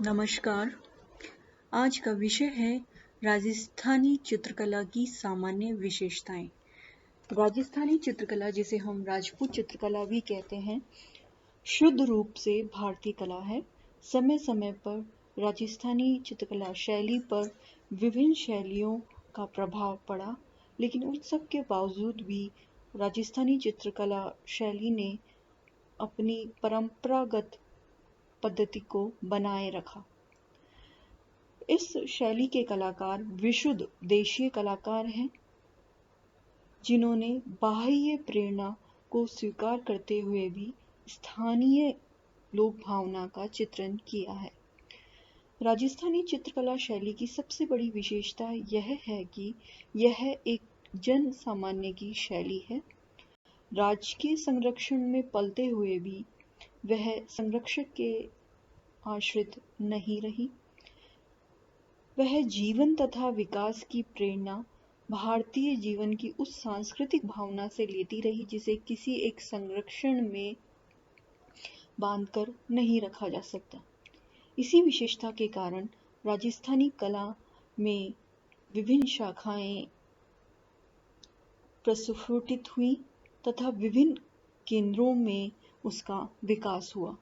नमस्कार। आज का विषय है राजस्थानी चित्रकला की सामान्य विशेषताएं। राजस्थानी चित्रकला, जिसे हम राजपूत चित्रकला भी कहते हैं, शुद्ध रूप से भारतीय कला है। समय समय पर राजस्थानी चित्रकला शैली पर विभिन्न शैलियों का प्रभाव पड़ा, लेकिन उन सब के बावजूद भी राजस्थानी चित्रकला शैली ने अपनी परंपरागत पद्धति को बनाए रखा। इस शैली के कलाकार विशुद्ध देशीय कलाकार हैं, जिन्होंने बाह्य प्रेरणा को स्वीकार करते हुए भी स्थानीय लोक भावना का चित्रण किया है। राजस्थानी चित्रकला शैली की सबसे बड़ी विशेषता यह है कि यह एक जन सामान्य की शैली है। राजकीय संरक्षण में पलते हुए भी वह संरक्षक के आश्रित नहीं रही। वह जीवन तथा विकास की प्रेरणा भारतीय जीवन की उस सांस्कृतिक भावना से लेती रही, जिसे किसी एक संरक्षण में बांधकर नहीं रखा जा सकता। इसी विशेषता के कारण राजस्थानी कला में विभिन्न शाखाएं प्रस्फुटित हुई तथा विभिन्न केंद्रों में उसका विकास हुआ।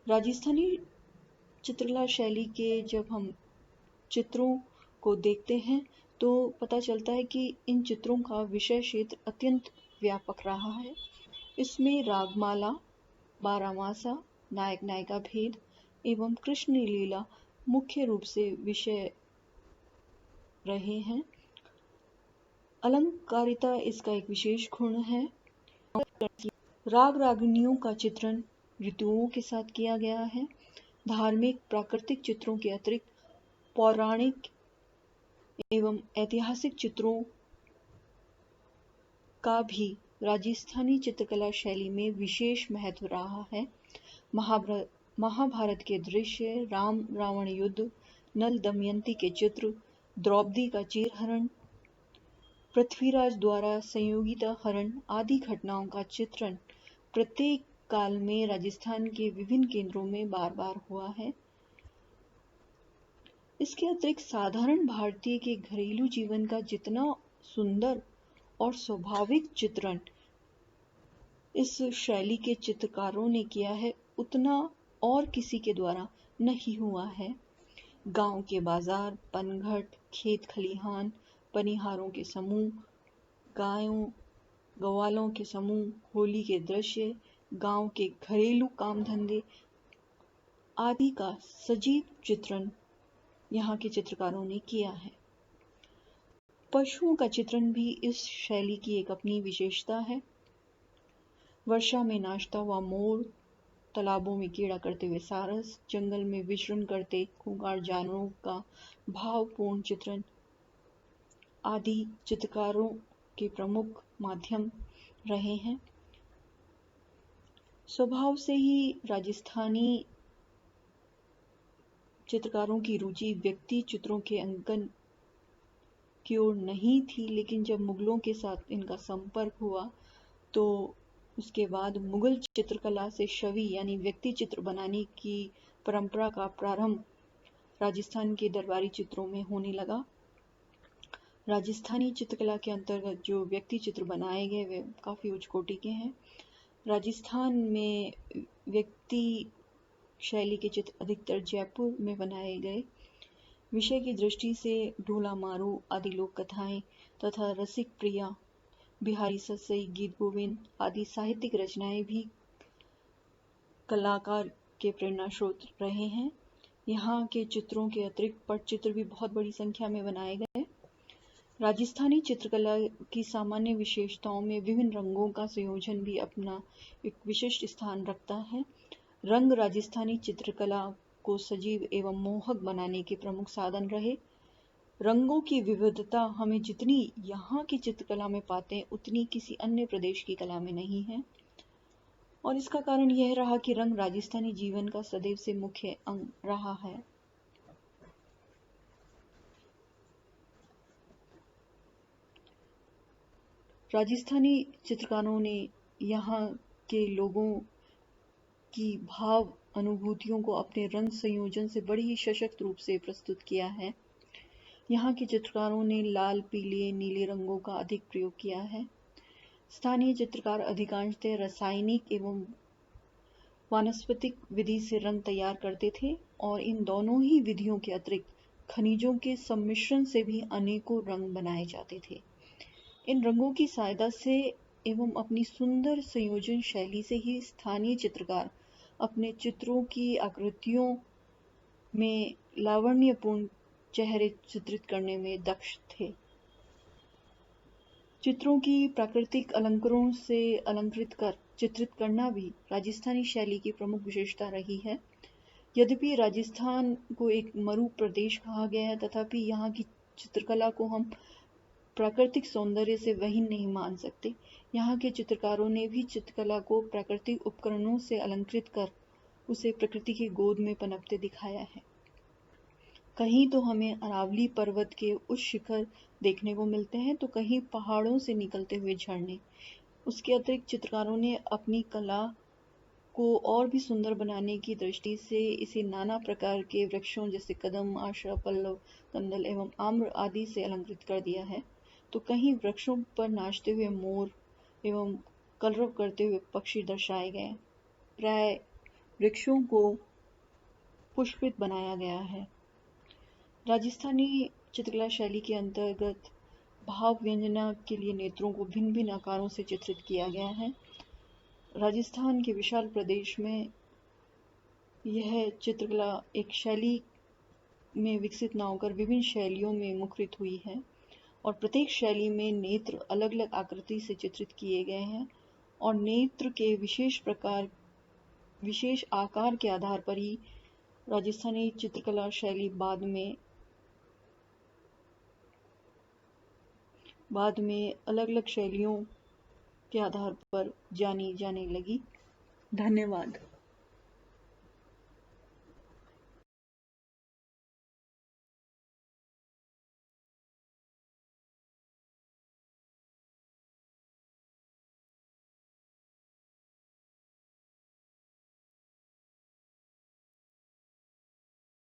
राजस्थानी चित्रकला शैली के जब हम चित्रों को देखते हैं तो पता चलता है कि इन चित्रों का विषय क्षेत्र अत्यंत व्यापक रहा है। इसमें रागमाला, बारामासा, नायक नायिका भेद एवं कृष्ण लीला मुख्य रूप से विषय रहे हैं। अलंकारिता इसका एक विशेष गुण है। राग रागिनियों का चित्रण ऋतुओं के साथ किया गया है। धार्मिक प्राकृतिक चित्रों के अतिरिक्त पौराणिक एवं ऐतिहासिक चित्रों का भी राजस्थानी चित्रकला शैली में विशेष महत्व रहा है। महाभारत के दृश्य, राम रावण युद्ध, नल दमयंती के चित्र, द्रौपदी का चीरहरण, पृथ्वीराज द्वारा संयोगिता हरण आदि घटनाओं का चित्रण प्रत्येक काल में राजस्थान के विभिन्न केंद्रों में बार बार हुआ है। इसके अतिरिक्त साधारण भारतीय के घरेलू जीवन का जितना सुंदर और स्वाभाविक चित्रण इस शैली के चित्रकारों ने किया है, उतना और किसी के द्वारा नहीं हुआ है। गांव के बाजार, पनघट, खेत खलिहान, पनिहारों के समूह, गायों गवालों के समूह, होली के दृश्य, गांव के घरेलू काम धंधे आदि का सजीव चित्रण यहाँ के चित्रकारों ने किया है। पशुओं का चित्रण भी इस शैली की एक अपनी विशेषता है। वर्षा में नाचता हुआ मोर, तालाबों में कीड़ा करते हुए सारस, जंगल में विचरण करते खूंखार जानवरों का भावपूर्ण चित्रण आदि चित्रकारों के प्रमुख माध्यम रहे हैं। स्वभाव से ही राजस्थानी चित्रकारों की रुचि व्यक्ति चित्रों के अंकन की ओर नहीं थी, लेकिन जब मुगलों के साथ इनका संपर्क हुआ तो उसके बाद मुगल चित्रकला से छवि यानी व्यक्ति चित्र बनाने की परंपरा का प्रारंभ राजस्थान के दरबारी चित्रों में होने लगा। राजस्थानी चित्रकला के अंतर्गत जो व्यक्ति चित्र बनाए गए वे काफी उच्च कोटि के हैं। राजस्थान में व्यक्ति शैली के चित्र अधिकतर जयपुर में बनाए गए। विषय की दृष्टि से ढोला मारू आदि लोक कथाएं तथा रसिक प्रिया, बिहारी ससई, गीत गोविंद आदि साहित्यिक रचनाएं भी कलाकार के प्रेरणा स्रोत रहे हैं। यहाँ के चित्रों के अतिरिक्त पटचित्र भी बहुत बड़ी संख्या में बनाए गए। राजस्थानी चित्रकला की सामान्य विशेषताओं में विभिन्न रंगों का संयोजन भी अपना एक विशिष्ट स्थान रखता है। रंग राजस्थानी चित्रकला को सजीव एवं मोहक बनाने के प्रमुख साधन रहे। रंगों की विविधता हमें जितनी यहाँ की चित्रकला में पाते हैं, उतनी किसी अन्य प्रदेश की कला में नहीं है। और इसका कारण यह रहा कि रंग राजस्थानी जीवन का सदैव से मुख्य अंग रहा है। राजस्थानी चित्रकारों ने यहाँ के लोगों की भाव अनुभूतियों को अपने रंग संयोजन से बड़ी ही सशक्त रूप से प्रस्तुत किया है। यहाँ के चित्रकारों ने लाल, पीले, नीले रंगों का अधिक प्रयोग किया है। स्थानीय चित्रकार अधिकांशतः रासायनिक एवं वानस्पतिक विधि से रंग तैयार करते थे और इन दोनों ही विधियों के अतिरिक्त खनिजों के सम्मिश्रण से भी अनेकों रंग बनाए जाते थे। इन रंगों की सहायता से एवं अपनी सुंदर संयोजन शैली से ही स्थानीय चित्रकार अपने चित्रों की आकृतियों में लावण्यपूर्ण चेहरे चित्रित करने में दक्ष थे। चित्रों की प्राकृतिक अलंकारों से अलंकृत कर चित्रित करना भी राजस्थानी शैली की प्रमुख विशेषता रही है। यद्यपि राजस्थान को एक मरु प्रदेश कहा गया है, तथापि यहाँ की चित्रकला को हम प्राकृतिक सौंदर्य से वहीन नहीं मान सकते। यहाँ के चित्रकारों ने भी चित्रकला को प्राकृतिक उपकरणों से अलंकृत कर उसे प्रकृति की गोद में पनपते दिखाया है। कहीं तो हमें अरावली पर्वत के उच्च शिखर देखने को मिलते हैं, तो कहीं पहाड़ों से निकलते हुए झरने। उसके अतिरिक्त चित्रकारों ने अपनी कला को और भी सुंदर बनाने की दृष्टि से इसे नाना प्रकार के वृक्षों जैसे कदम, आशा, पल्लव, कंदल एवं आम्र आदि से अलंकृत कर दिया है। तो कहीं वृक्षों पर नाचते हुए मोर एवं कलरव करते हुए पक्षी दर्शाए गए। प्राय वृक्षों को पुष्पित बनाया गया है। राजस्थानी चित्रकला शैली के अंतर्गत भाव व्यंजना के लिए नेत्रों को भिन्न भिन्न आकारों से चित्रित किया गया है। राजस्थान के विशाल प्रदेश में यह चित्रकला एक शैली में विकसित न होकर विभिन्न शैलियों में मुखरित हुई है और प्रत्येक शैली में नेत्र अलग अलग आकृति से चित्रित किए गए हैं और नेत्र के विशेष आकार के आधार पर ही राजस्थानी चित्रकला शैली बाद में अलग अलग शैलियों के आधार पर जानी जाने लगी। धन्यवाद।